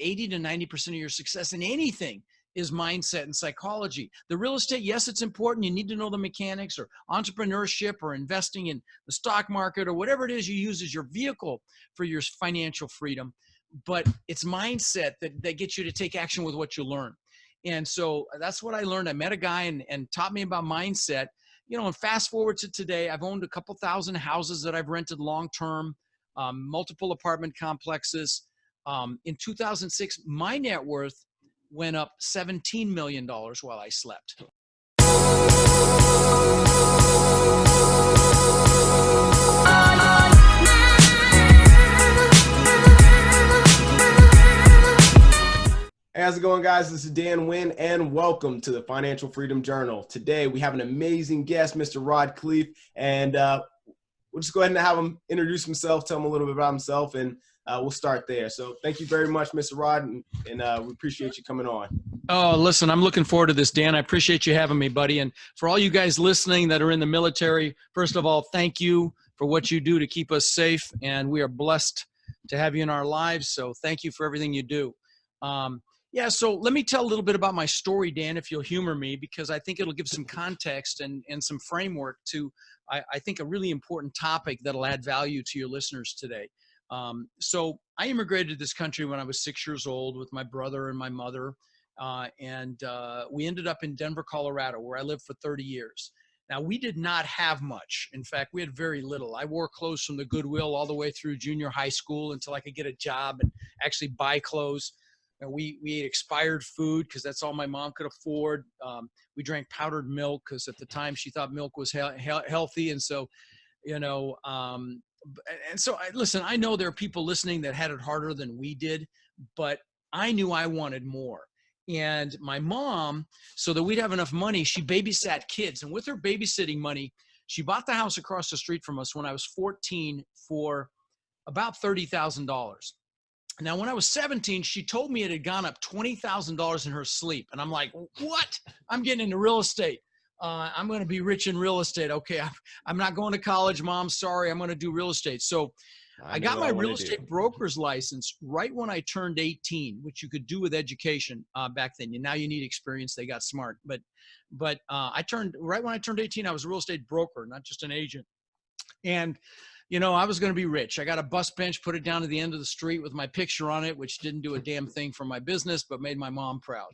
80 to 90% of your success in anything is mindset and psychology. The real estate, yes, it's important. You need to know the mechanics, or entrepreneurship, or investing in the stock market, or whatever it is you use as your vehicle for your financial freedom. But it's mindset that gets you to take action with what you learn. And so that's what I learned. I met a guy and taught me about mindset. And fast forward to today, I've owned a couple thousand houses that I've rented long-term, multiple apartment complexes. In 2006, my net worth went up $17 million while I slept. Hey, how's it going, guys? This is Dan Wynn, and welcome to the Financial Freedom Journal. Today, we have an amazing guest, Mr. Rod Khleif, and we'll just go ahead and have him introduce himself, tell him a little bit about himself, and we'll start there. So thank you very much, Mr. Rod, and we appreciate you coming on. Oh, listen, I'm looking forward to this, Dan. I appreciate you having me, buddy. And for all you guys listening that are in the military, first of all, thank you for what you do to keep us safe, and we are blessed to have you in our lives. So thank you for everything you do. So let me tell a little bit about my story, Dan, if you'll humor me, because I think it'll give some context and some framework to, I think, a really important topic that'll add value to your listeners today. So I immigrated to this country when I was 6 years old with my brother and my mother, and we ended up in Denver, Colorado, where I lived for 30 years. Now, we did not have much. In fact, we had very little. I wore clothes from the Goodwill all the way through junior high school until I could get a job and actually buy clothes. And we ate expired food because that's all my mom could afford. We drank powdered milk because at the time she thought milk was healthy. And so, listen, I know there are people listening that had it harder than we did, but I knew I wanted more. And my mom, so that we'd have enough money, she babysat kids. And with her babysitting money, she bought the house across the street from us when I was 14 for about $30,000. Now, when I was 17, she told me it had gone up $20,000 in her sleep. And I'm like, what? I'm getting into real estate. I'm going to be rich in real estate. Okay, I'm not going to college, Mom. Sorry, I'm going to do real estate. So I got my real estate broker's license right when I turned 18, which you could do with education back then. Now you need experience. They got smart. But right when I turned 18, I was a real estate broker, not just an agent. And I was going to be rich. I got a bus bench, put it down to the end of the street with my picture on it, which didn't do a damn thing for my business, but made my mom proud.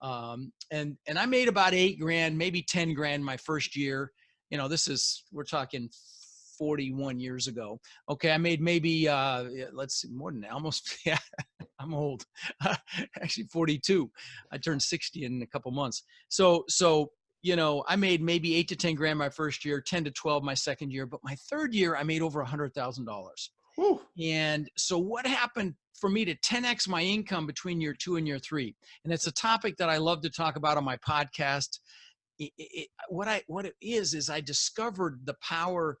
And I made about $8,000, maybe $10,000 my first year. We're talking 41 years ago. Okay. I made maybe, let's see, more than that, almost, yeah, I'm old, actually 42. I turned 60 in a couple months. So, I made maybe $8,000 to $10,000 my first year, 10 to 12 my second year, but my third year I made over $100,000. And so what happened for me to 10x my income between year 2 and year 3? And it's a topic that I love to talk about on my podcast. What it is I discovered the power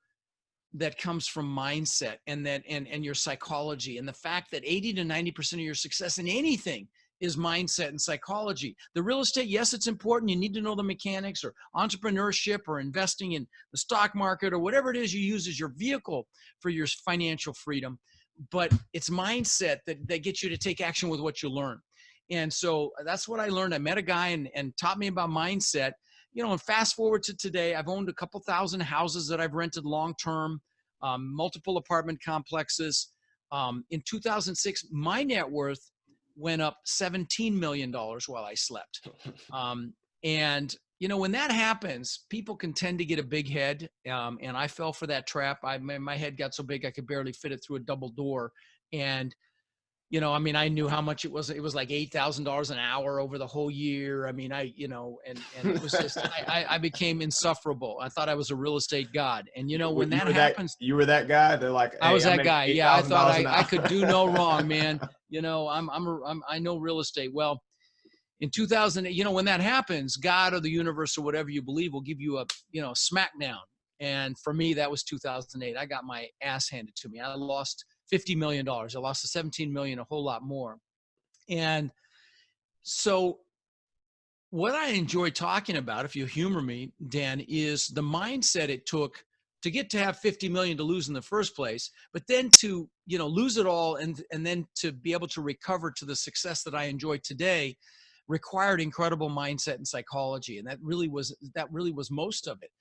that comes from mindset and your psychology, and the fact that 80 to 90% of your success in anything is mindset and psychology. The real estate, yes, it's important. You need to know the mechanics, or entrepreneurship, or investing in the stock market, or whatever it is you use as your vehicle for your financial freedom. But it's mindset that gets you to take action with what you learn. And so that's what I learned. I met a guy and taught me about mindset. And fast forward to today, I've owned a couple thousand houses that I've rented long-term, multiple apartment complexes. In 2006, my net worth went up $17 million while I slept. And when that happens, people can tend to get a big head. And I fell for that trap. My head got so big, I could barely fit it through a double door. And, I knew how much it was. It was like $8,000 an hour over the whole year. And it was just, I became insufferable. I thought I was a real estate god. And, when that happens, you were that guy. They're like, hey, I was that guy. Yeah. I thought I could do no wrong, man. I know real estate. Well, in 2000, when that happens, God or the universe or whatever you believe will give you a smackdown. And for me, that was 2008. I got my ass handed to me. I lost $50 million. I lost the 17 million, a whole lot more. And so what I enjoy talking about, if you humor me, Dan, is the mindset it took to get to have 50 million to lose in the first place, but then to, lose it all and then to be able to recover to the success that I enjoy today required incredible mindset and psychology. And that really was most of it.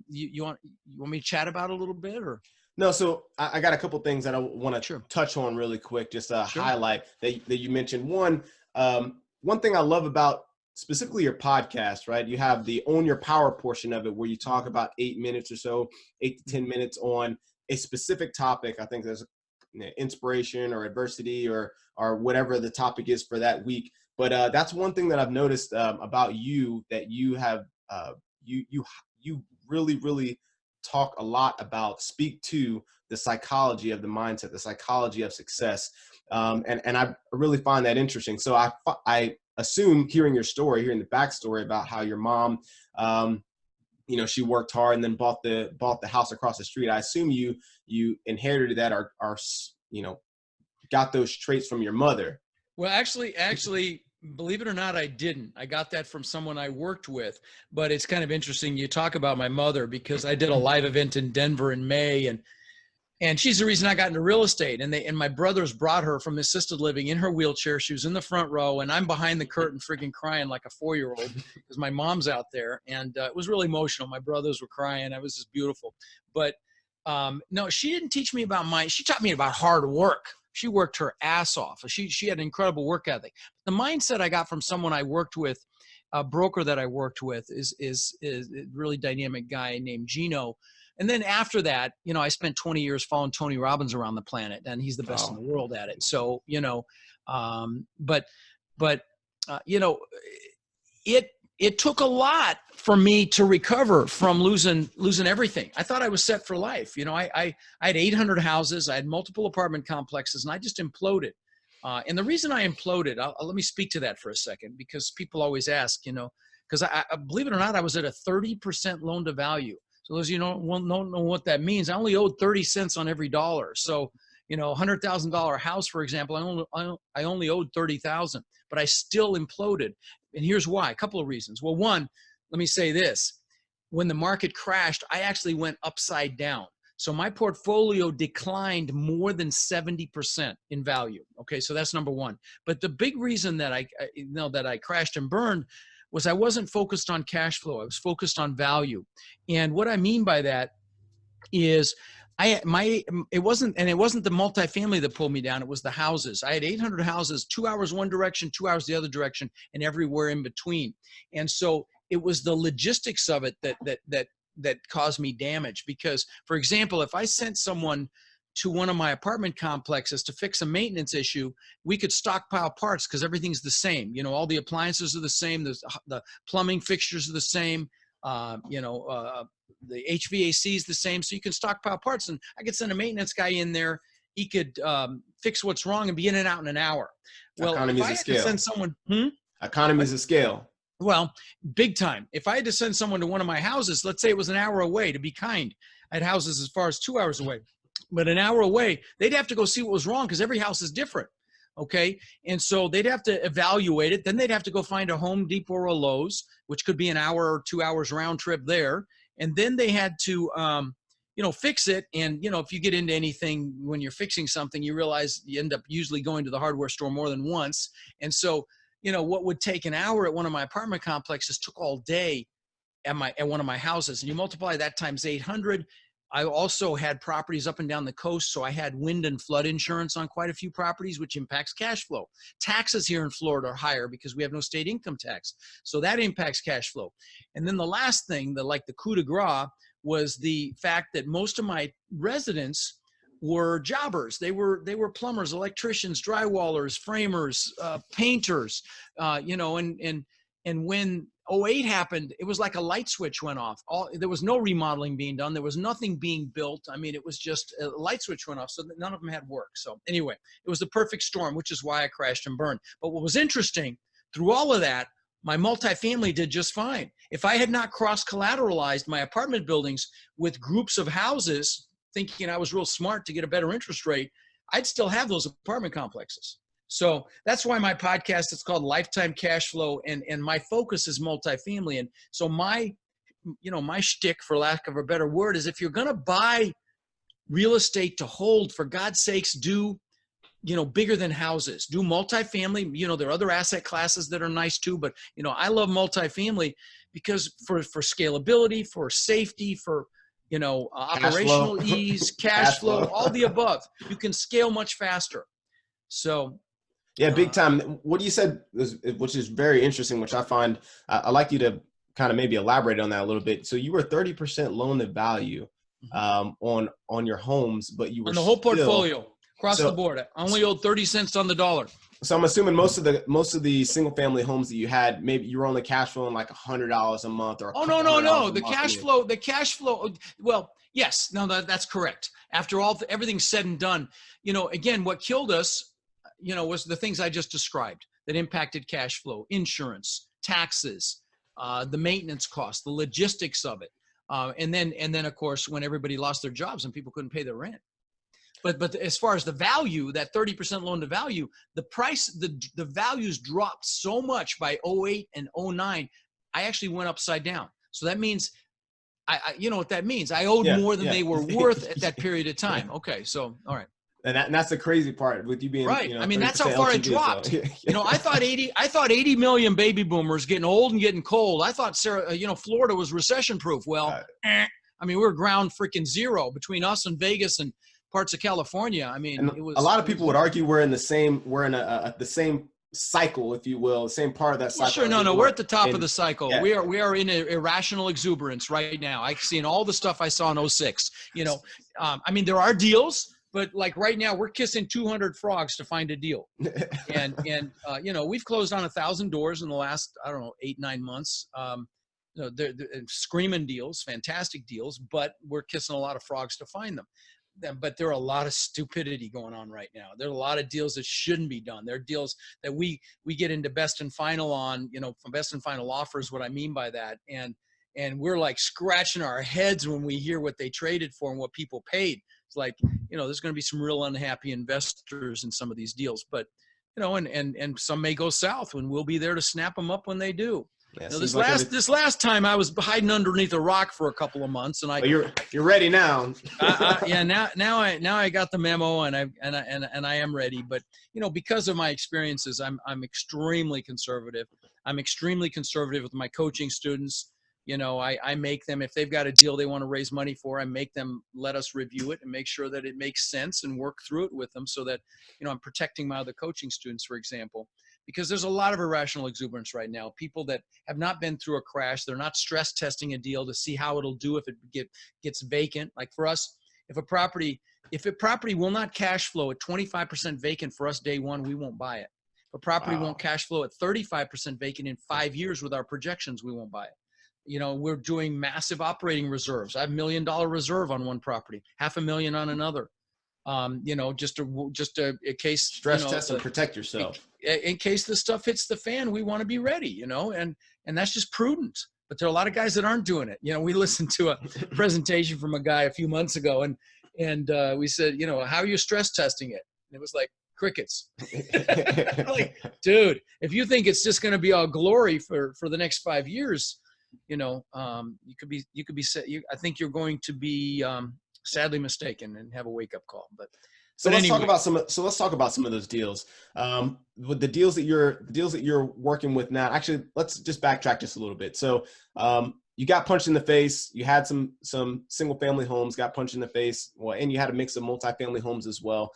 You want me to chat about it a little bit, or? No, so I got a couple things that I want to touch on really quick, just to highlight that you mentioned. One thing I love about specifically your podcast, right? You have the Own Your Power portion of it where you talk about 8 minutes or so, 8 to 10 minutes on a specific topic. I think there's inspiration or adversity or whatever the topic is for that week. But that's one thing that I've noticed about you, that you have you really, really talk a lot about, speak to the psychology of the mindset, the psychology of success. And I really find that interesting. So I assume, hearing your story, hearing the backstory about how your mom, she worked hard and then bought the house across the street. I assume you inherited that or got those traits from your mother. Well, actually, believe it or not, I didn't. I got that from someone I worked with. But it's kind of interesting you talk about my mother, because I did a live event in Denver in May, and she's the reason I got into real estate. And my brothers brought her from assisted living in her wheelchair. She was in the front row, and I'm behind the curtain freaking crying like a 4-year-old because my mom's out there. And it was really emotional. My brothers were crying. It was just beautiful. But no, she didn't teach me about she taught me about hard work. She worked her ass off. She had an incredible work ethic. The mindset I got from someone I worked with, a broker that I worked with, is a really dynamic guy named Gino. And then after that, I spent 20 years following Tony Robbins around the planet, and he's the best in the world at it. So, it took a lot for me to recover from losing everything. I thought I was set for life. I had 800 houses, I had multiple apartment complexes, and I just imploded. And the reason I imploded, let me speak to that for a second, because people always ask, because I believe it or not, I was at a 30% loan to value. So those of you don't know what that means. I only owed 30 cents on every dollar. So, $100,000 house, for example, I only owed 30,000, but I still imploded. And here's why. A couple of reasons. Well, one, let me say this. When the market crashed, I actually went upside down. So my portfolio declined more than 70% in value. Okay, so that's number one. But the big reason that I crashed and burned was I wasn't focused on cash flow. I was focused on value. And what I mean by that is it wasn't the multifamily that pulled me down. It was the houses. I had 800 houses, 2 hours one direction, 2 hours the other direction, and everywhere in between. And so it was the logistics of it that caused me damage. Because, for example, if I sent someone to one of my apartment complexes to fix a maintenance issue, we could stockpile parts because everything's the same. All the appliances are the same. The plumbing fixtures are the same. The HVAC is the same. So you can stockpile parts, and I could send a maintenance guy in there. He could fix what's wrong and be in and out in an hour. Well, economies if I of had scale. to send someone, Economies of scale. Well, big time. If I had to send someone to one of my houses, let's say it was an hour away, to be kind, I had houses as far as 2 hours away, but an hour away, they'd have to go see what was wrong because every house is different. Okay. And so they'd have to evaluate it. Then they'd have to go find a Home Depot or a Lowe's, which could be an hour or 2 hours round trip there. And then they had to, fix it. And, if you get into anything, when you're fixing something, you realize you end up usually going to the hardware store more than once. And so, what would take an hour at one of my apartment complexes took all day at one of my houses. And you multiply that times 800. I also had properties up and down the coast, so I had wind and flood insurance on quite a few properties, which impacts cash flow. Taxes here in Florida are higher because we have no state income tax, so that impacts cash flow. And then the last thing, the coup de grace, was the fact that most of my residents were jobbers. They were plumbers, electricians, drywallers, framers, painters, and when 2008 happened, it was like a light switch went off. There was no remodeling being done. There was nothing being built. I mean, it was just a light switch went off, so none of them had work. So anyway, it was the perfect storm, which is why I crashed and burned. But what was interesting, through all of that, my multifamily did just fine. If I had not cross-collateralized my apartment buildings with groups of houses, thinking I was real smart to get a better interest rate, I'd still have those apartment complexes. So that's why my podcast, it's called Lifetime Cash Flow, and my focus is multifamily. And so my my shtick, for lack of a better word, is if you're going to buy real estate to hold, for God's sakes, do, bigger than houses. Do multifamily. There are other asset classes that are nice too, but I love multifamily because for scalability, for safety, for operational ease, cash flow, all the above. You can scale much faster. So yeah, big time. What you said, which is very interesting, which I find, I'd like you to kind of maybe elaborate on that a little bit. So you were 30% loan to value on your homes, but you were on the whole portfolio across the board. I only owed 30 cents on the dollar. So I'm assuming most of the single family homes that you had, maybe you were only cash flowing like $100 a month or no. The cash flow. Well, yes, no, that's correct. After everything's said and done, again, what killed us, was the things I just described that impacted cash flow: insurance, taxes, the maintenance costs, the logistics of it. And then of course, when everybody lost their jobs and people couldn't pay their rent. But as far as the value, that 30% loan to value, the price, the values dropped so much by 08 and 09, I actually went upside down. So that means, you know what that means? I owed more than they were worth at that period of time. Okay, so all right. And that's the crazy part with you being right. I mean, that's how far it dropped. I thought 80 million baby boomers getting old and getting cold. I thought Florida was recession proof. Well, I mean, we're ground freaking zero between us and Vegas and parts of California. I mean, it was, a lot of people would argue we're in the same cycle, if you will, the same part of that cycle. Well, sure, no, we're at the top of the cycle. Yeah. We are in an irrational exuberance right now. I've seen all the stuff I saw in 06. I mean, there are deals. But like right now, we're kissing 200 frogs to find a deal, and we've closed on 1,000 doors in the last 8-9 months. They're screaming deals, fantastic deals, but we're kissing a lot of frogs to find them. But there are a lot of stupidity going on right now. There are a lot of deals that shouldn't be done. There are deals that we get into best and final on, from best and final offers. What I mean by that, and we're like scratching our heads when we hear what they traded for and what people paid. It's like, there's going to be some real unhappy investors in some of these deals, but, and some may go south, and we'll be there to snap them up when they do. Yeah, this last time I was hiding underneath a rock for a couple of months, and you're ready now. Now I got the memo, and I am ready. But because of my experiences, I'm extremely conservative. I'm extremely conservative with my coaching students. I make them, if they've got a deal they want to raise money for, I make them let us review it and make sure that it makes sense and work through it with them so that, I'm protecting my other coaching students, for example, because there's a lot of irrational exuberance right now. People that have not been through a crash, they're not stress testing a deal to see how it'll do if it gets vacant. Like for us, if a property will not cash flow at 25% vacant for us day one, we won't buy it. If a property won't cash flow at 35% vacant in 5 years with our projections, we won't buy it. We're doing massive operating reserves. I have $1 million reserve on one property, $500,000 on another. Just a case. Stress test and protect yourself. In case the stuff hits the fan, we want to be ready, and that's just prudent. But there are a lot of guys that aren't doing it. We listened to a presentation from a guy a few months ago, and we said, how are you stress testing it? And it was like crickets. Like, dude, if you think it's just going to be all glory for the next 5 years, I think you're going to be sadly mistaken and have a wake up call. Let's talk about some of those deals. With the deals that you're working with now. Actually, let's just backtrack just a little bit. So you got punched in the face. You had some single family homes got punched in the face. Well, and you had a mix of multifamily homes as well.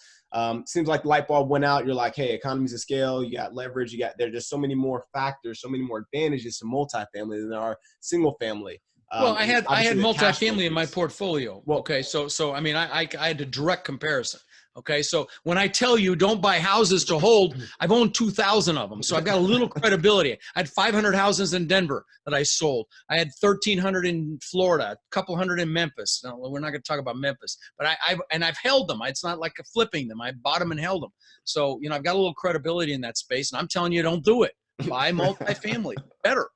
Seems like the light bulb went out. You're like, hey, economies of scale. You got leverage. There are just so many more factors, so many more advantages to multifamily than there are single family. Well, I had multifamily in my portfolio. Well, okay, so I mean, I had a direct comparison. Okay, so when I tell you don't buy houses to hold, I've owned 2,000 of them. So I've got a little credibility. I had 500 houses in Denver that I sold. I had 1,300 in Florida, a couple hundred in Memphis. No, we're not going to talk about Memphis, but I've held them. It's not like flipping them. I bought them and held them. So, I've got a little credibility in that space, and I'm telling you, don't do it. Buy multifamily, better.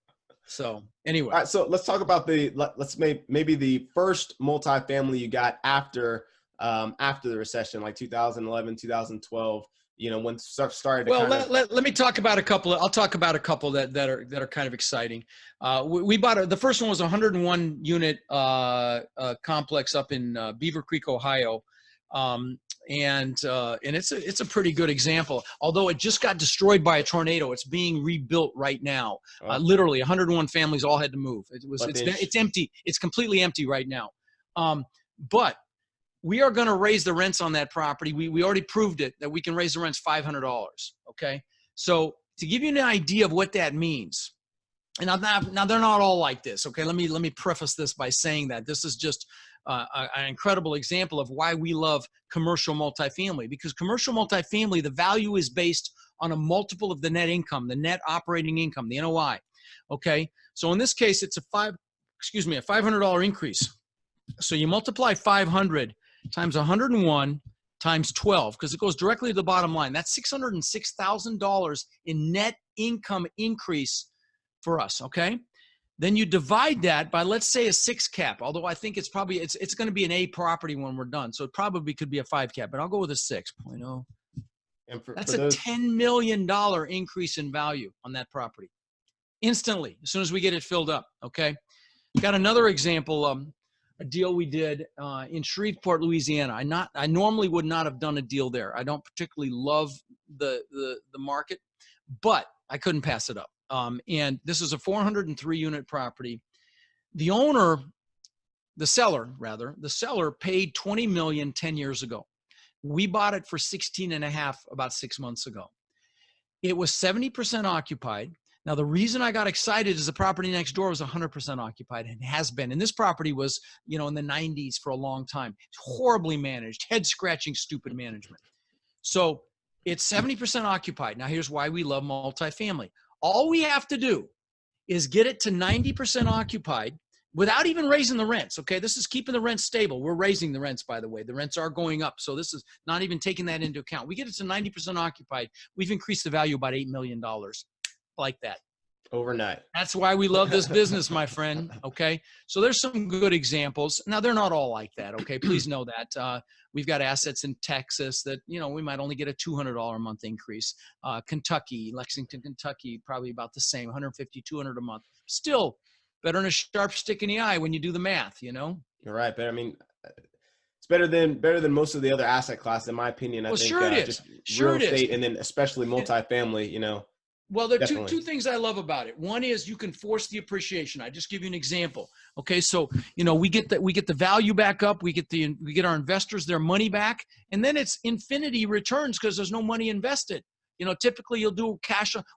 So anyway. All right, so let's talk about maybe the first multifamily you got after the recession, like 2011, 2012. when stuff started to Well, kind of. let me talk about a couple. I'll talk about a couple that are kind of exciting. We bought the first one was a 101 unit complex up in Beaver Creek, Ohio, and it's a pretty good example. Although it just got destroyed by a tornado, it's being rebuilt right now. Literally, 101 families all had to move. It's empty. It's completely empty right now. But we are going to raise the rents on that property. We already proved it, that we can raise the rents $500. Okay. So to give you an idea of what that means, and now they're not all like this. Okay. Let me preface this by saying that this is just an incredible example of why we love commercial multifamily, because commercial multifamily, the value is based on a multiple of the net income, the net operating income, the NOI. Okay. So in this case, it's a $500 increase. So you multiply 500 times 101 times 12, because it goes directly to the bottom line. That's $606,000 in net income increase for us, okay? Then you divide that by, let's say, a 6 cap, although I think it's probably, it's going to be an A property when we're done, so it probably could be a 5 cap, but I'll go with a 6.0. And that's a $10 million increase in value on that property instantly, as soon as we get it filled up, okay? Got another example, a deal we did in Shreveport, Louisiana. I normally would not have done a deal there. I don't particularly love the market, but I couldn't pass it up. And this is a 403 unit property. The seller paid $20 million 10 years ago. We bought it for 16.5 about 6 months ago. It was 70% occupied. Now, the reason I got excited is the property next door was 100% occupied and has been. And this property was, in the 90s for a long time. It's horribly managed, head-scratching, stupid management. So it's 70% occupied. Now, here's why we love multifamily. All we have to do is get it to 90% occupied without even raising the rents, okay? This is keeping the rents stable. We're raising the rents, by the way. The rents are going up, so this is not even taking that into account. We get it to 90% occupied. We've increased the value about $8 million. Like that overnight. That's why we love this business, my friend. Okay. So there's some good examples. Now they're not all like that. Okay. Please know that we've got assets in Texas that, we might only get a $200 a month increase. Kentucky, Lexington, Kentucky, probably about the same, 150, 200 a month. Still better than a sharp stick in the eye when you do the math, You're right. But I mean, it's better than most of the other asset classes, in my opinion. I think sure it is. Real estate, and then especially multifamily, Well, there are two things I love about it. One is you can force the appreciation. I just give you an example. Okay, so we get the value back up. We get our investors their money back, and then it's infinity returns because there's no money invested. Typically you'll do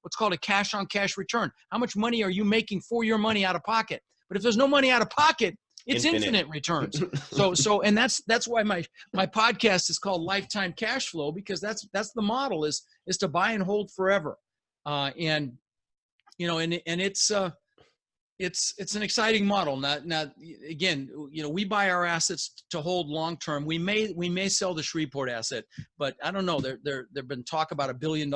what's called a cash on cash return. How much money are you making for your money out of pocket? But if there's no money out of pocket, it's infinite returns. And that's why my podcast is called Lifetime Cashflow, because that's the model is to buy and hold forever. It's an exciting model. Now, again, we buy our assets to hold long-term. We may sell the Shreveport asset, but I don't know. There've been talk about $1 billion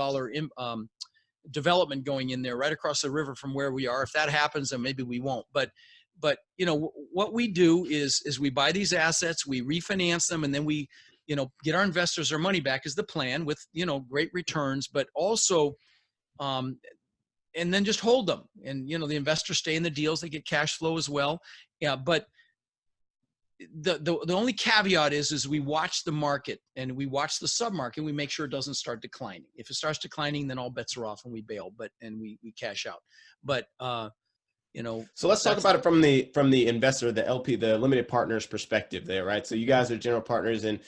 development going in there right across the river from where we are. If that happens, then maybe we won't. But what we do is we buy these assets, we refinance them, and then we, get our investors their money back is the plan with, great returns, but also, and then just hold them. And, the investors stay in the deals, they get cash flow as well. Yeah. But the only caveat is we watch the market and we watch the sub-market. We make sure it doesn't start declining. If it starts declining, then all bets are off and we bail, and we cash out. But, so let's talk about it from the investor, the LP, the limited partners perspective there, right? So you guys are general partners, and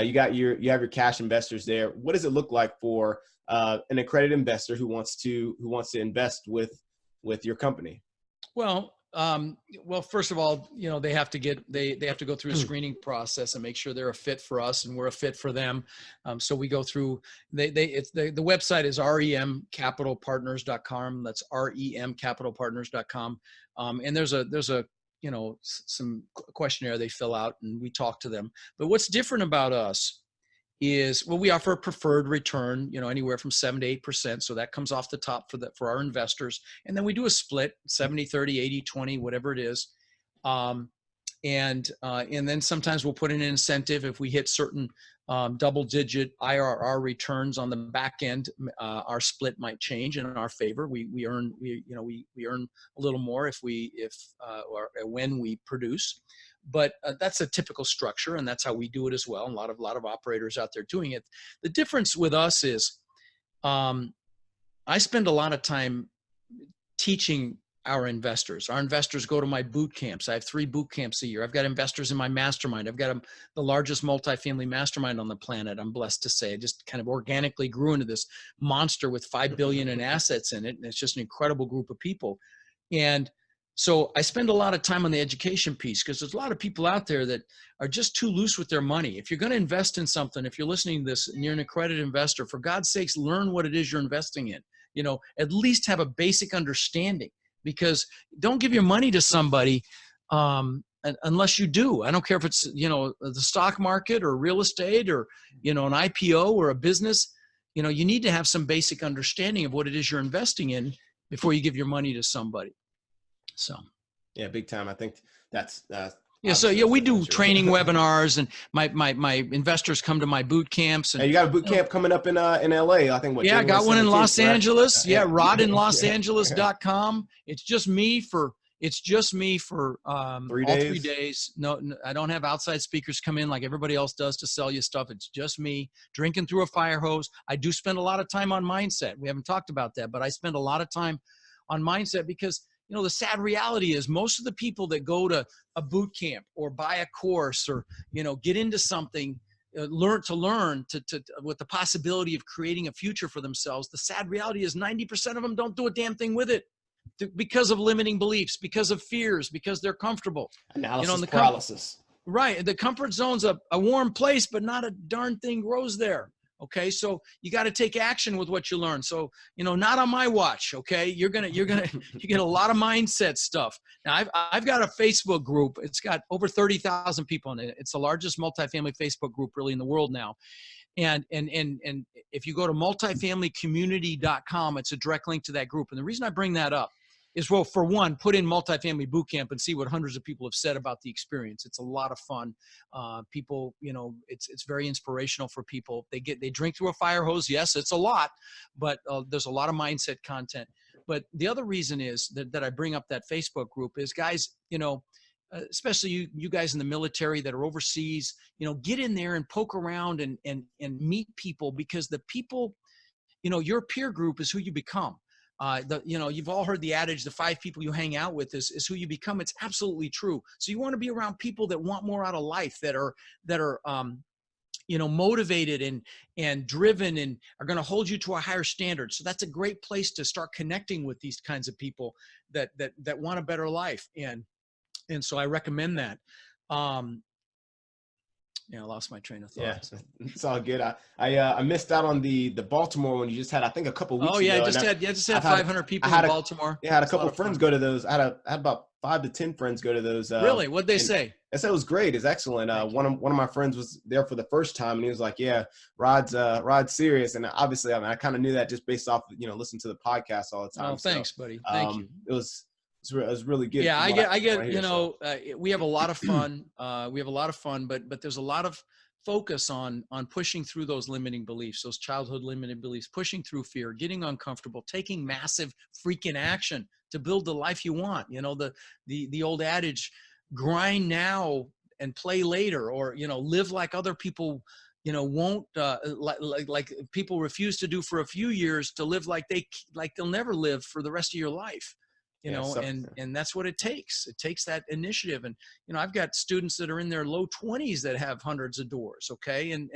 you have your cash investors there. What does it look like for an accredited investor who wants to invest with your company? Well, first of all, they have to go through a screening process and make sure they're a fit for us and we're a fit for them. So we go through, the website is remcapitalpartners.com. That's remcapitalpartners.com. And there's a some questionnaire they fill out and we talk to them. But what's different about us is, we offer a preferred return, anywhere from 7 to 8%. So that comes off the top for our investors. And then we do a split, 70, 30, 80, 20, whatever it is. And then sometimes we'll put in an incentive if we hit certain double-digit IRR returns on the back end. Our split might change in our favor. We earn a little more or when we produce, but that's a typical structure, and that's how we do it as well. And a lot of operators out there doing it. The difference with us is, I spend a lot of time teaching our investors. Our investors go to my boot camps. I have 3 boot camps a year. I've got investors in my mastermind. I've got the largest multifamily mastermind on the planet, I'm blessed to say. I just kind of organically grew into this monster with $5 billion in assets in it. And it's just an incredible group of people. And so I spend a lot of time on the education piece, because there's a lot of people out there that are just too loose with their money. If you're going to invest in something, if you're listening to this and you're an accredited investor, for God's sakes, learn what it is you're investing in. At least have a basic understanding. Because don't give your money to somebody unless you do. I don't care if it's, the stock market or real estate or, an IPO or a business. You need to have some basic understanding of what it is you're investing in before you give your money to somebody. So. Yeah, big time. I think that's yeah. So we do training webinars, and my investors come to my boot camps. And you got a boot camp coming up in LA. I think. I got one in Los Angeles. Yeah, rodinlosangeles.com. It's just me for 3 days. 3 days. No, I don't have outside speakers come in like everybody else does to sell you stuff. It's just me drinking through a fire hose. I do spend a lot of time on mindset. We haven't talked about that, but I spend a lot of time on mindset because the sad reality is most of the people that go to a boot camp or buy a course or, get into something, learn with the possibility of creating a future for themselves. The sad reality is 90% of them don't do a damn thing with it because of limiting beliefs, because of fears, because they're comfortable. Analysis paralysis. Right. The comfort zone's a warm place, but not a darn thing grows there. Okay. So you got to take action with what you learn. So, not on my watch. Okay. you get a lot of mindset stuff. Now I've got a Facebook group. It's got over 30,000 people in it. It's the largest multifamily Facebook group really in the world now. And if you go to multifamilycommunity.com, it's a direct link to that group. And the reason I bring that up is, well, for one, put in multifamily boot camp and see what hundreds of people have said about the experience. It's a lot of fun. People, it's very inspirational for people. They drink through a fire hose. Yes, it's a lot, but there's a lot of mindset content. But the other reason is that I bring up that Facebook group is, guys, especially you guys in the military that are overseas, get in there and poke around and meet people, because the people, your peer group is who you become. You've all heard the adage, the 5 people you hang out with is who you become. It's absolutely true. So you want to be around people that want more out of life, that are motivated and driven and are going to hold you to a higher standard. So that's a great place to start connecting with these kinds of people that want a better life. And so I recommend that. I lost my train of thought. Yeah, it's all good. I missed out on the Baltimore one you just had, I think, a couple weeks ago. Oh yeah, I just had 500 people in Baltimore. Yeah, I had a couple friends go to those. I had about 5 to 10 friends go to those. Really? What'd they say? I said it was great. It's excellent. One of my friends was there for the first time, and he was like, "Yeah, Rod's serious." And obviously, I kind of knew that just based off, listening to the podcast all the time. Oh, thanks, buddy. Thank you. It was really good. Yeah, I get. We have a lot of fun. But there's a lot of focus on pushing through those limiting beliefs, those childhood limiting beliefs, pushing through fear, getting uncomfortable, taking massive freaking action to build the life you want. The old adage, grind now and play later, or live like other people won't, like people refuse to do for a few years, to live like they'll never live for the rest of your life. And that's what it takes. It takes that initiative. And, I've got students that are in their low 20s that have hundreds of doors. Okay. And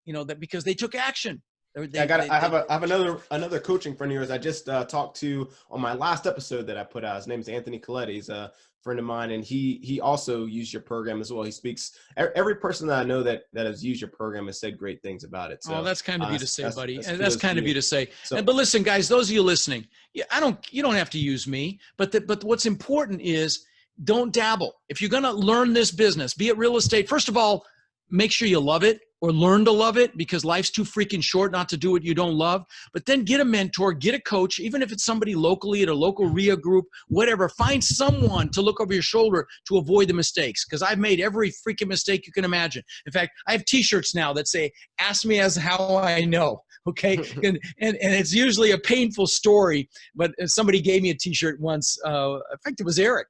that because they took action. I have another coaching friend of yours I just talked to on my last episode that I put out. His name is Anthony Colletti. He's a friend of mine, and he also used your program as well. He speaks. Every person that I know that has used your program has said great things about it. So, that's kind of you to say, buddy. That's kind of you to say. But listen, guys, those of you listening, you don't have to use me. But what's important is, don't dabble. If you're going to learn this business, be it real estate, first of all, make sure you love it. or learn to love it, because life's too freaking short not to do what you don't love. But then get a mentor, get a coach, even if it's somebody locally at a local RIA group, whatever. Find someone to look over your shoulder to avoid the mistakes, because I've made every freaking mistake you can imagine. In fact, I have t-shirts now that say, ask me as how I know. Okay. and it's usually a painful story, but somebody gave me a t-shirt once. In fact, it was Eric,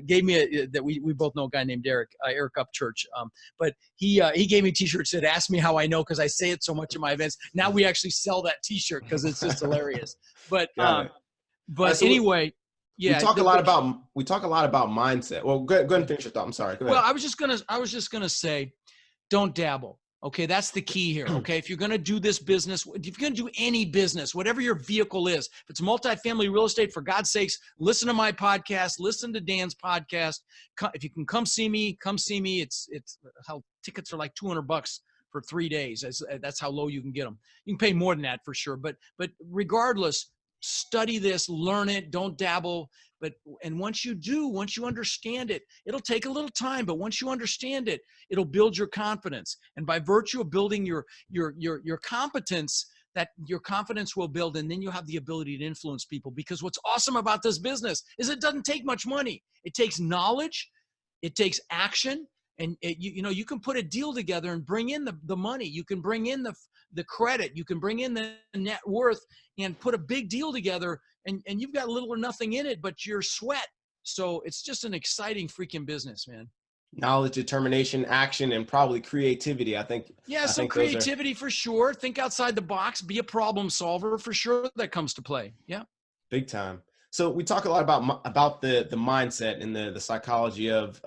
gave me that we both know a guy named Eric Upchurch. But he gave me a t-shirt that said, ask me how I know, because I say it so much in my events. Now we actually sell that t-shirt because it's just hilarious. But so anyway, yeah. We talk a lot about mindset. Well, go ahead and finish your thought. I'm sorry. Go ahead. Well, I was just gonna say, don't dabble. Okay, that's the key here. Okay, if you're going to do this business, if you're going to do any business, whatever your vehicle is, if it's multifamily real estate, for God's sakes, listen to my podcast, listen to Dan's podcast. If you can come see me, come see me. It's how tickets are like $200 for 3 days. That's how low you can get them. You can pay more than that for sure. But regardless, study this, learn it, don't dabble. And once you understand it, it'll take a little time, but once you understand it, it'll build your confidence. And by virtue of building your competence, that your confidence will build, and then you have the ability to influence people. Because what's awesome about this business is it doesn't take much money. It takes knowledge, it takes action, and you can put a deal together and bring in the money. You can bring in the credit, you can bring in the net worth, and put a big deal together. And you've got little or nothing in it, but your sweat. So it's just an exciting freaking business, man. Knowledge, determination, action, and probably creativity. I think. Yeah, some creativity for sure. Think outside the box. Be a problem solver for sure. That comes to play. Yeah. Big time. So we talk a lot about the mindset and the psychology of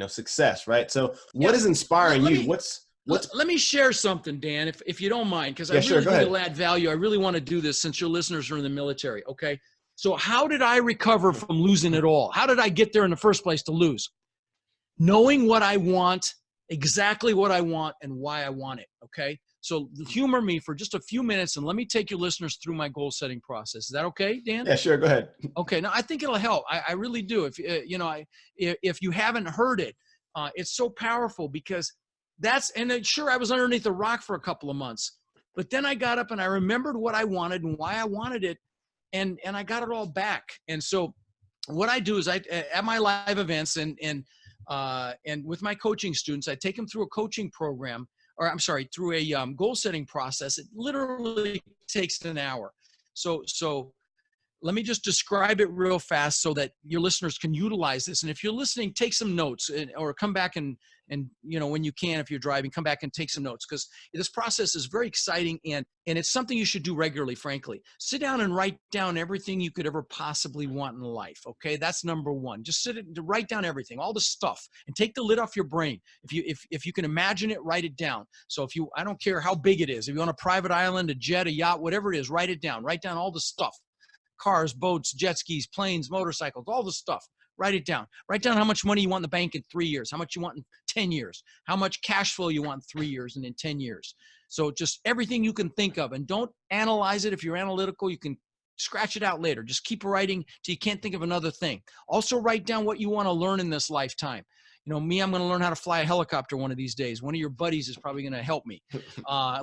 success, right? So what is inspiring you? Let me share something, Dan, if you don't mind, because I really will add value. I really want to do this since your listeners are in the military, okay? So how did I recover from losing it all? How did I get there in the first place to lose? Knowing what I want, exactly what I want, and why I want it, okay? So humor me for just a few minutes, and let me take your listeners through my goal-setting process. Is that okay, Dan? Yeah, sure. Go ahead. Okay. No, I think it'll help. I really do. If you haven't heard it, it's so powerful, because sure, I was underneath a rock for a couple of months, but then I got up and I remembered what I wanted and why I wanted it, and I got it all back. And so what I do is at my live events and with my coaching students, I take them through a coaching program, through a goal setting process. It literally takes an hour. So let me just describe it real fast so that your listeners can utilize this. And if you're listening, take some notes, or come back and when you can, if you're driving, come back and take some notes, because this process is very exciting, and it's something you should do regularly, frankly. Sit down and write down everything you could ever possibly want in life, okay? That's number one. Just write down everything, all the stuff, and take the lid off your brain. If you can imagine it, write it down. So I don't care how big it is. If you want a private island, a jet, a yacht, whatever it is, write it down. Write down all the stuff. Cars, boats, jet skis, planes, motorcycles, all the stuff. Write it down. Write down how much money you want in the bank in 3 years, how much you want in 10 years, how much cash flow you want in 3 years and in 10 years. So just everything you can think of, and don't analyze it. If you're analytical, you can scratch it out later. Just keep writing till you can't think of another thing. Also write down what you want to learn in this lifetime. Me, I'm going to learn how to fly a helicopter one of these days. One of your buddies is probably going to help me.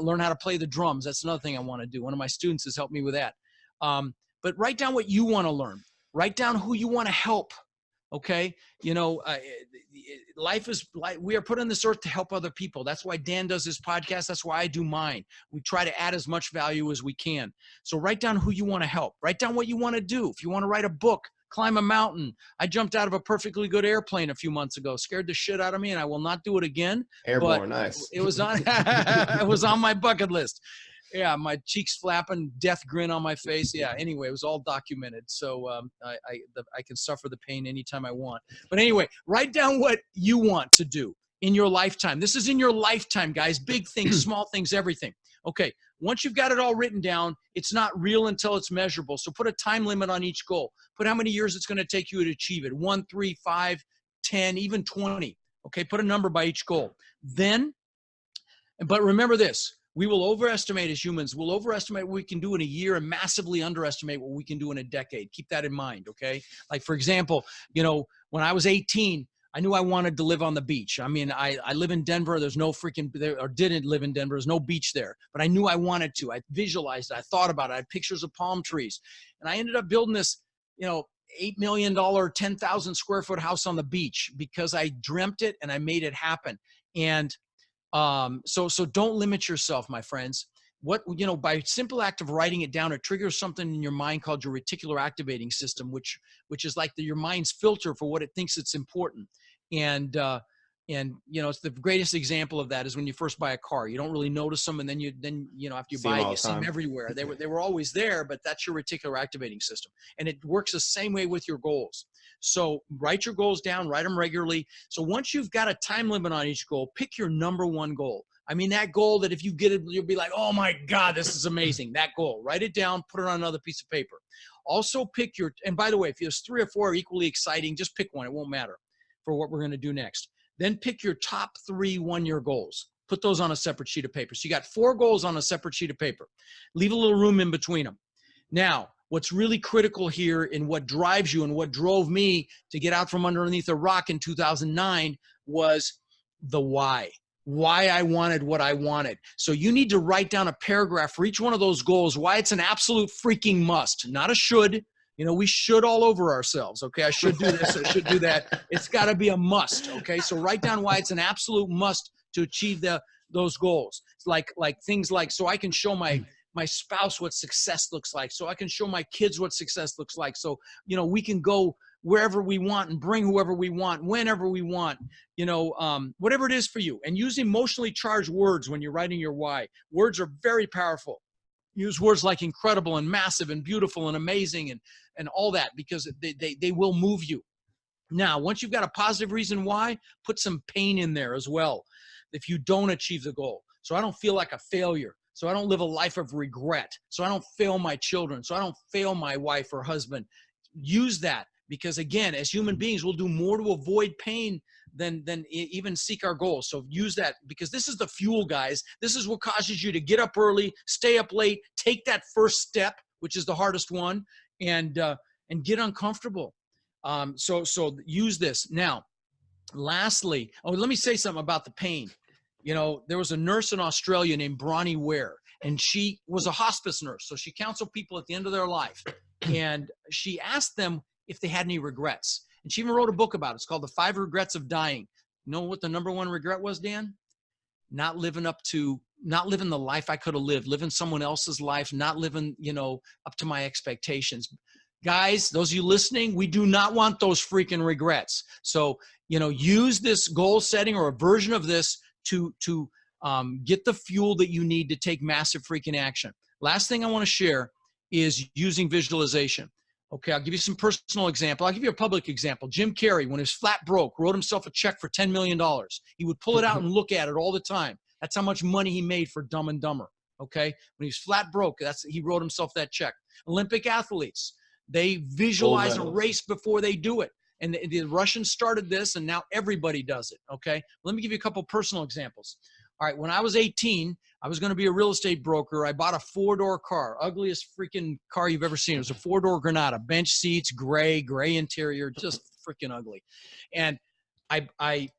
Learn how to play the drums. That's another thing I want to do. One of my students has helped me with that. But write down what you want to learn. Write down who you want to help. Okay. Life is like, we are put on this earth to help other people. That's why Dan does his podcast. That's why I do mine. We try to add as much value as we can. So write down who you want to help. Write down what you want to do. If you want to write a book, climb a mountain. I jumped out of a perfectly good airplane a few months ago, scared the shit out of me, and I will not do it again. Airborne, nice. It was on my bucket list. Yeah, my cheeks flapping, death grin on my face. Yeah, anyway, it was all documented. So I can suffer the pain anytime I want. But anyway, write down what you want to do in your lifetime. This is in your lifetime, guys. Big things, small things, everything. Okay, once you've got it all written down, it's not real until it's measurable. So put a time limit on each goal. Put how many years it's going to take you to achieve it. 1, 3, 5, 10, even 20. Okay, put a number by each goal. But remember this. We will overestimate as humans. We'll overestimate what we can do in a year and massively underestimate what we can do in a decade. Keep that in mind, okay? Like, for example, when I was 18, I knew I wanted to live on the beach. I mean, I live in Denver. There's no freaking, or didn't live in Denver. There's no beach there, but I knew I wanted to. I visualized it. I thought about it. I had pictures of palm trees. And I ended up building this, $8 million, 10,000 square foot house on the beach because I dreamt it and I made it happen. And so don't limit yourself, my friends. By simple act of writing it down, it triggers something in your mind called your reticular activating system, which is like your mind's filter for what it thinks it's important. And it's the greatest example of that is when you first buy a car. You don't really notice them, and then after you buy it, you see them everywhere. They were always there, but that's your reticular activating system, and it works the same way with your goals. So write your goals down, write them regularly. So once you've got a time limit on each goal, pick your number one goal. I mean, that goal that if you get it, you'll be like, oh my God, this is amazing. That goal, write it down, put it on another piece of paper. Also pick and by the way, if there's 3 or 4 are equally exciting, just pick one. It won't matter for what we're going to do next. Then pick your top 3 one-year goals. Put those on a separate sheet of paper. So you got 4 goals on a separate sheet of paper. Leave a little room in between them. Now, what's really critical here in what drives you and what drove me to get out from underneath a rock in 2009 was the why. Why I wanted what I wanted. So you need to write down a paragraph for each one of those goals, why it's an absolute freaking must, not a should. We should all over ourselves. Okay. I should do this. I should do that. It's got to be a must. Okay. So write down why it's an absolute must to achieve those goals. It's like things like, so I can show my spouse what success looks like. So I can show my kids what success looks like. So, we can go wherever we want and bring whoever we want, whenever we want, whatever it is for you. And use emotionally charged words when you're writing your why. Words are very powerful. Use words like incredible and massive and beautiful and amazing and all that, because they will move you. Now, once you've got a positive reason why, put some pain in there as well if you don't achieve the goal. So I don't feel like a failure. So I don't live a life of regret. So I don't fail my children. So I don't fail my wife or husband. Use that. Because again, as human beings, we'll do more to avoid pain than even seek our goals. So use that, because this is the fuel, guys. This is what causes you to get up early, stay up late, take that first step, which is the hardest one, and get uncomfortable. So use this. Now, lastly, let me say something about the pain. There was a nurse in Australia named Bronnie Ware, and she was a hospice nurse. So she counseled people at the end of their life, and she asked them if they had any regrets. And she even wrote a book about it. It's called The 5 Regrets of Dying. You know what the number 1 regret was, Dan? Not living the life I could have living someone else's life, not living, up to my expectations. Guys, those of you listening, we do not want those freaking regrets. So, use this goal setting or a version of this to get the fuel that you need to take massive freaking action. Last thing I want to share is using visualization. Okay, I'll give you some personal example. I'll give you a public example. Jim Carrey, when he was flat broke, wrote himself a check for $10 million. He would pull it out and look at it all the time. That's how much money he made for Dumb and Dumber. Okay, when he was flat broke, he wrote himself that check. Olympic athletes, they visualize a race before they do it. And the Russians started this, and now everybody does it. Okay, let me give you a couple personal examples. All right, when I was 18, I was going to be a real estate broker. I bought a 4-door car, ugliest freaking car you've ever seen. It was a 4-door Granada, bench seats, gray interior, just freaking ugly. And I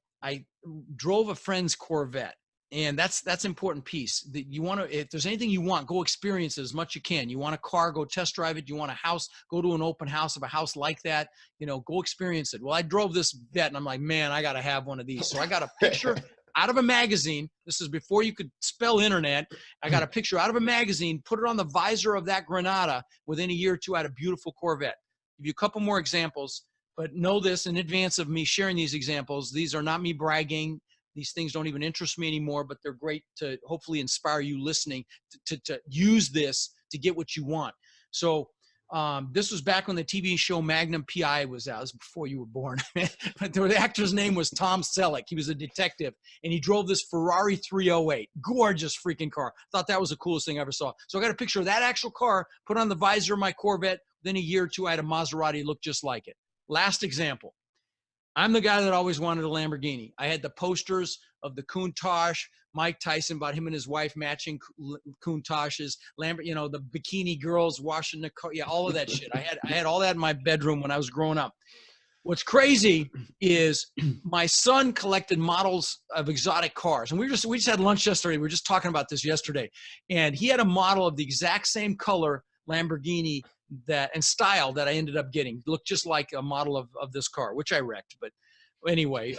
drove a friend's Corvette, and that's an important piece. That you want to, if there's anything you want, go experience it as much as you can. You want a car, go test drive it. You want a house, go to an open house of a house like that. Go experience it. Well, I drove this Vet, and I'm like, man, I got to have one of these. So I got a picture out of a magazine. This is before you could spell internet. I got a picture out of a magazine, put it on the visor of that Granada. Within a year or two, I had a beautiful Corvette. Give you a couple more examples, but know this in advance of me sharing these examples. These are not me bragging. These things don't even interest me anymore, but they're great to hopefully inspire you listening to use this to get what you want. So this was back when the TV show Magnum P.I. was out. It was before you were born. But the actor's name was Tom Selleck. He was a detective, and he drove this Ferrari 308. Gorgeous freaking car. Thought that was the coolest thing I ever saw. So I got a picture of that actual car, put on the visor of my Corvette. Then a year or two, I had a Maserati look just like it. Last example. I'm the guy that always wanted a Lamborghini. I had the posters of the Countach, Mike Tyson, about him and his wife matching Countach's, the bikini girls washing the car, all of that shit. I had all that in my bedroom when I was growing up. What's crazy is my son collected models of exotic cars, and we just had lunch yesterday. We were just talking about this yesterday, and he had a model of the exact same color Lamborghini and style that I ended up getting. It looked just like a model of this car, which I wrecked. But anyway,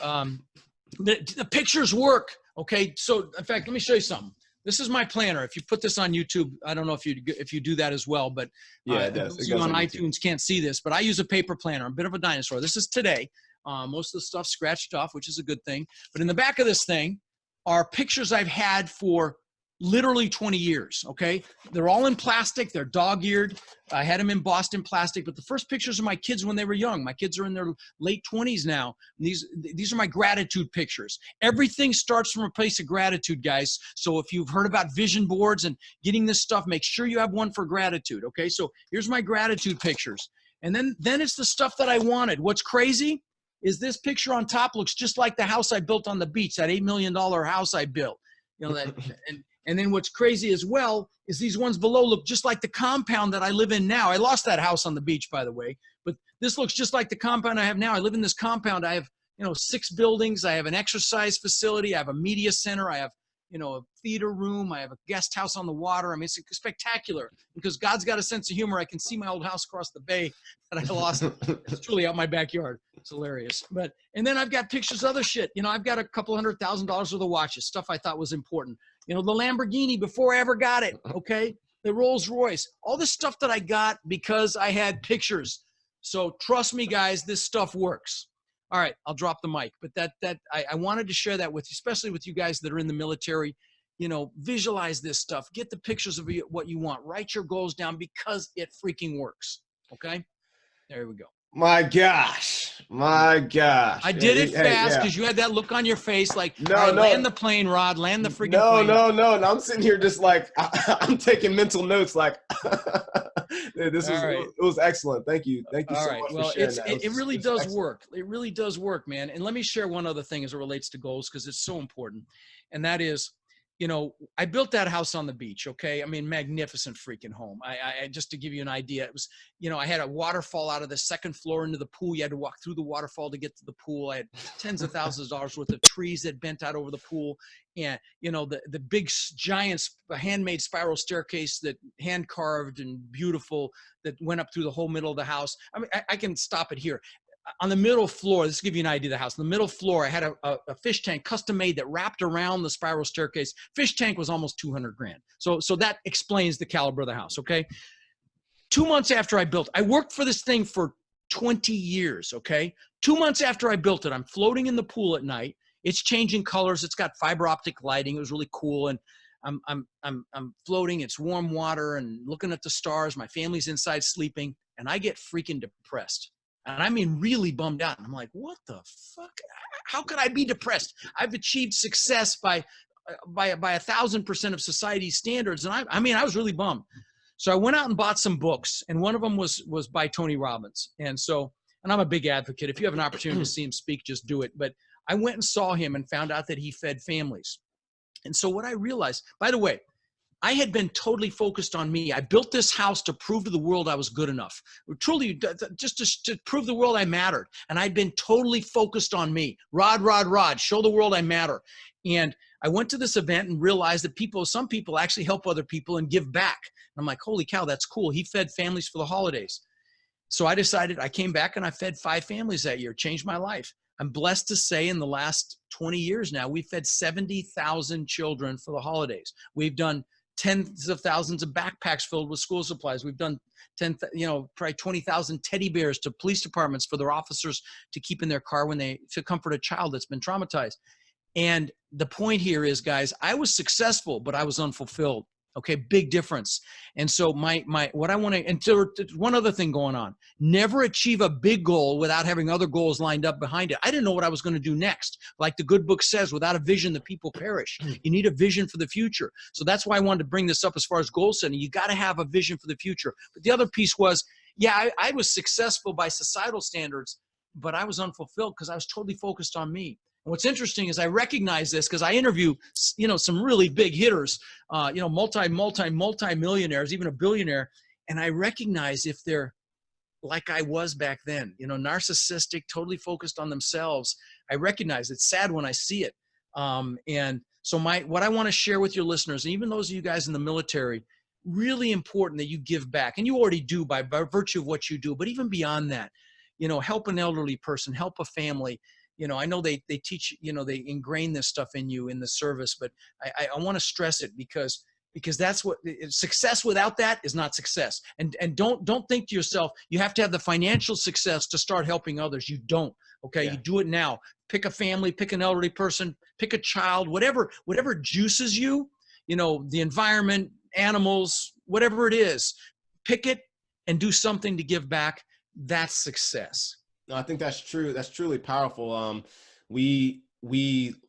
the pictures work. Okay, so in fact, let me show you something. This is my planner. If you put this on YouTube, I don't know if you do that as well, but yeah, it does. Those of you on iTunes can't see this, but I use a paper planner. I'm a bit of a dinosaur. This is today. Most of the stuff scratched off, which is a good thing. But in the back of this thing are pictures I've had for literally 20 years, okay? They're all in plastic. They're dog-eared. I had them embossed in plastic, but the first pictures of my kids when they were young. My kids are in their late 20s now. These are my gratitude pictures. Everything starts from a place of gratitude, guys. So if you've heard about vision boards and getting this stuff, make sure you have one for gratitude, okay? So here's my gratitude pictures. And then it's the stuff that I wanted. What's crazy is this picture on top looks just like the house I built on the beach, that $8 million house I built. You know, that, and then what's crazy as well is these ones below look just like the compound that I live in now. I lost that house on the beach, by the way, but this looks just like the compound I have now. I live in this compound. I have, 6 buildings. I have an exercise facility. I have a media center. I have, a theater room. I have a guest house on the water. I mean, it's spectacular because God's got a sense of humor. I can see my old house across the bay that I lost. It's truly out my backyard. It's hilarious. And then I've got pictures of other shit. I've got a couple $100,000 worth of watches, stuff I thought was important. The Lamborghini before I ever got it, okay? The Rolls Royce, all this stuff that I got because I had pictures. So trust me, guys, this stuff works. All right, I'll drop the mic. But I wanted to share that with you, especially with you guys that are in the military. Visualize this stuff. Get the pictures of what you want. Write your goals down because it freaking works, okay? There we go. My gosh. I did it fast because you had that look on your face like, no. Land the plane, Rod, land the freaking plane. No. I'm sitting here just like, I'm taking mental notes like, it was excellent. Thank you so much for sharing that. It really does work. It really does work, man. And let me share one other thing as it relates to goals because it's so important. And that is, I built that house on the beach, okay? I mean, magnificent freaking home. I just to give you an idea, it was, I had a waterfall out of the second floor into the pool. You had to walk through the waterfall to get to the pool. I had tens of thousands of dollars worth of trees that bent out over the pool. And, the big, giant handmade spiral staircase that hand carved and beautiful that went up through the whole middle of the house. I mean, I can stop it here. On the middle floor, this will give you an idea of the house. On the middle floor, I had a fish tank custom made that wrapped around the spiral staircase. Fish tank was almost $200,000. So that explains the caliber of the house, okay? 2 months after I built, I worked for this thing for 20 years, okay? 2 months after I built it, I'm floating in the pool at night. It's changing colors. It's got fiber optic lighting. It was really cool. And I'm floating. It's warm water and looking at the stars. My family's inside sleeping, and I get freaking depressed. And I mean, really bummed out. And I'm like, what the fuck? How could I be depressed? I've achieved success by 1,000% of society's standards. And I mean, I was really bummed. So I went out and bought some books. And one of them was by Tony Robbins. And I'm a big advocate. If you have an opportunity to see him speak, just do it. But I went and saw him and found out that he fed families. And so what I realized, by the way, I had been totally focused on me. I built this house to prove to the world I was good enough. Truly, just to prove the world I mattered. And I'd been totally focused on me. Rod, show the world I matter. And I went to this event and realized that some people actually help other people and give back. And I'm like, holy cow, that's cool. He fed families for the holidays. So I decided, I came back and I fed 5 families that year, changed my life. I'm blessed to say in the last 20 years now, we've fed 70,000 children for the holidays. We've done tens of thousands of backpacks filled with school supplies. We've done probably 20,000 teddy bears to police departments for their officers to keep in their car to comfort a child that's been traumatized. And the point here is, guys, I was successful, but I was unfulfilled. Okay, big difference. And so what I want to, and there's one other thing going on. Never achieve a big goal without having other goals lined up behind it. I didn't know what I was going to do next. Like the good book says, without a vision, the people perish. You need a vision for the future. So that's why I wanted to bring this up as far as goal setting. You got to have a vision for the future. But the other piece was, I was successful by societal standards, but I was unfulfilled because I was totally focused on me. What's interesting is I recognize this because I interview, some really big hitters, multi-millionaires, even a billionaire. And I recognize if they're like I was back then, narcissistic, totally focused on themselves. I recognize it's sad when I see it. And so what I want to share with your listeners, and even those of you guys in the military, really important that you give back. And you already do by virtue of what you do, but even beyond that, help an elderly person, help a family. I know they teach, they ingrain this stuff in you in the service, but I want to stress it because that's what success without that is not success. And don't think to yourself, you have to have the financial success to start helping others. You don't. Okay. Yeah. You do it now. Pick a family, pick an elderly person, pick a child, whatever juices you, the environment, animals, whatever it is, pick it and do something to give back. That's success. No, I think that's true. That's truly powerful. We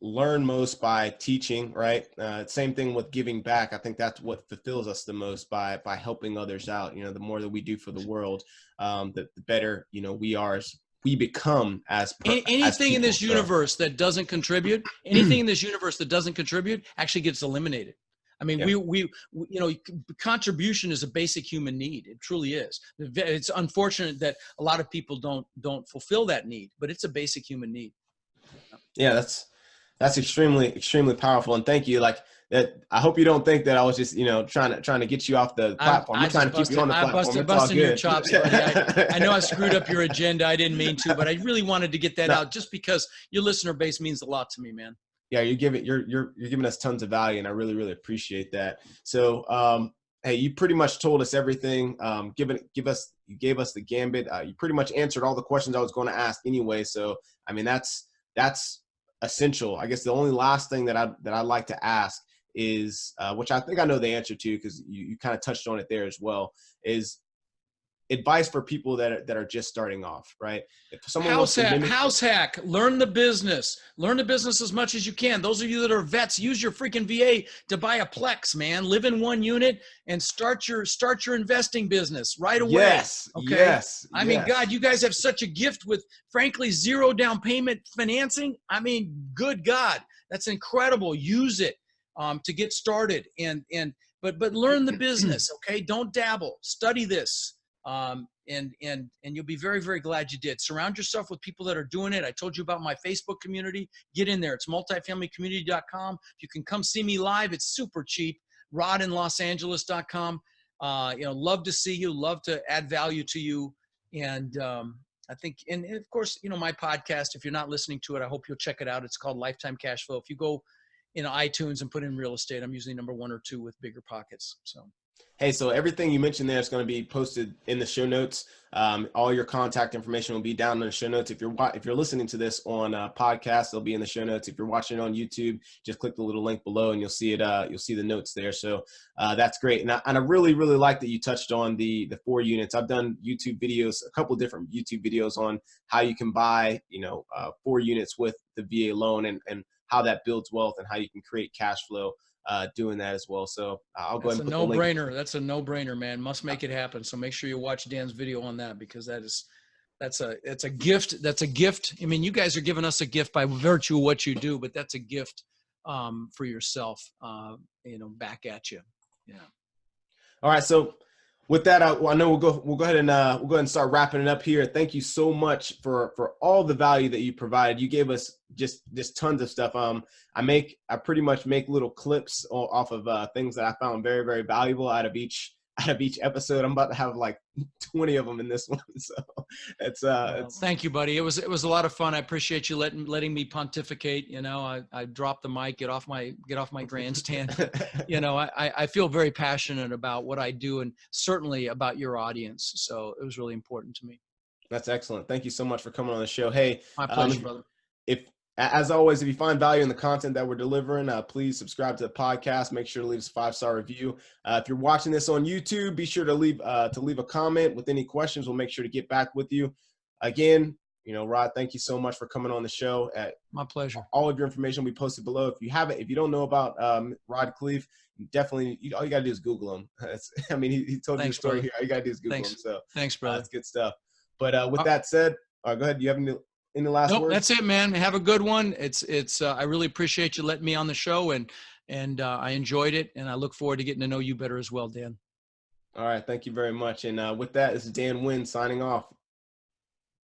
learn most by teaching, right? Same thing with giving back. I think that's what fulfills us the most by helping others out. The more that we do for the world, the better, we become as anything as people, in this universe that doesn't contribute, actually gets eliminated. I mean, yeah. Contribution is a basic human need. It truly is. It's unfortunate that a lot of people don't fulfill that need, but it's a basic human need. Yeah, that's extremely powerful. And thank you. Like that. I hope you don't think that I was just, trying to get you off the platform. I'm trying to keep you on the platform. I busted your chops, buddy. I know I screwed up your agenda. I didn't mean to, but I really wanted to get that out just because your listener base means a lot to me, man. Yeah, you're giving us tons of value, and I really appreciate that. So, hey, you pretty much told us everything. You gave us the gambit. You pretty much answered all the questions I was going to ask anyway. So, I mean, that's essential. I guess the only last thing that I'd like to ask is, which I think I know the answer to because you kind of touched on it there as well, is advice for people that are just starting off, right? If someone house hack, learn the business as much as you can. Those of you that are vets, use your freaking VA to buy a Plex, man. Live in one unit and start your investing business right away. Yes. Okay. Yes. I mean, God, you guys have such a gift with, frankly, zero down payment financing. I mean, good God, that's incredible. Use it to get started but learn the business. Okay. Don't dabble. Study this. And you'll be very, very glad you did. Surround yourself with people that are doing it. I told you about my Facebook community. Get in there. It's multifamilycommunity.com. You can come see me live. It's super cheap. rodinlosangeles.com. Love to see you. Love to add value to you. And I think, and of course, my podcast, if you're not listening to it, I hope you'll check it out. It's called Lifetime Cashflow. If you go iTunes and put in real estate, I'm usually number 1 or 2 with bigger pockets. So. Hey, so everything you mentioned there is going to be posted in the show notes. All your contact information will be down in the show notes. If you're listening to this on a podcast, it'll be in the show notes. If you're watching it on YouTube, just click the little link below and you'll see it. You'll see the notes there. So that's great. And I really like that you touched on the 4 units. I've done YouTube videos, a couple of different YouTube videos on how you can buy, 4 units with the VA loan and how that builds wealth and how you can create cash flow. Doing that as well. So I'll go ahead and put the link. That's a no-brainer, man. Must make it happen. So make sure you watch Dan's video on that because that's a gift. That's a gift. I mean, you guys are giving us a gift by virtue of what you do, but that's a gift for yourself, back at you. Yeah. All right. So with that, I know we'll go ahead and start wrapping it up here. Thank you so much for all the value that you provided. You gave us just tons of stuff. I pretty much make little clips off of things that I found very, very valuable out of each episode. I'm about to have like 20 of them in this one. So it's thank you, buddy. It was a lot of fun. I appreciate you letting me pontificate. I dropped the mic, get off my grandstand. I feel very passionate about what I do and certainly about your audience. So it was really important to me. That's excellent. Thank you so much for coming on the show. Hey, my pleasure, brother. As always, if you find value in the content that we're delivering, please subscribe to the podcast. Make sure to leave us a 5-star review. If you're watching this on YouTube, be sure to leave a comment with any questions. We'll make sure to get back with you. Again, Rod, thank you so much for coming on the show. My pleasure. All of your information will be posted below. If you don't know about Rod Khleif, definitely all you gotta do is Google him. He told you the story here. All you gotta do is Google him. So thanks, brother. That's good stuff. But with that said, go ahead. Do you have any last words? That's it, man. Have a good one. It's I really appreciate you letting me on the show and I enjoyed it and I look forward to getting to know you better as well, Dan. All right. Thank you very much. And with that, this is Dan Wynn signing off.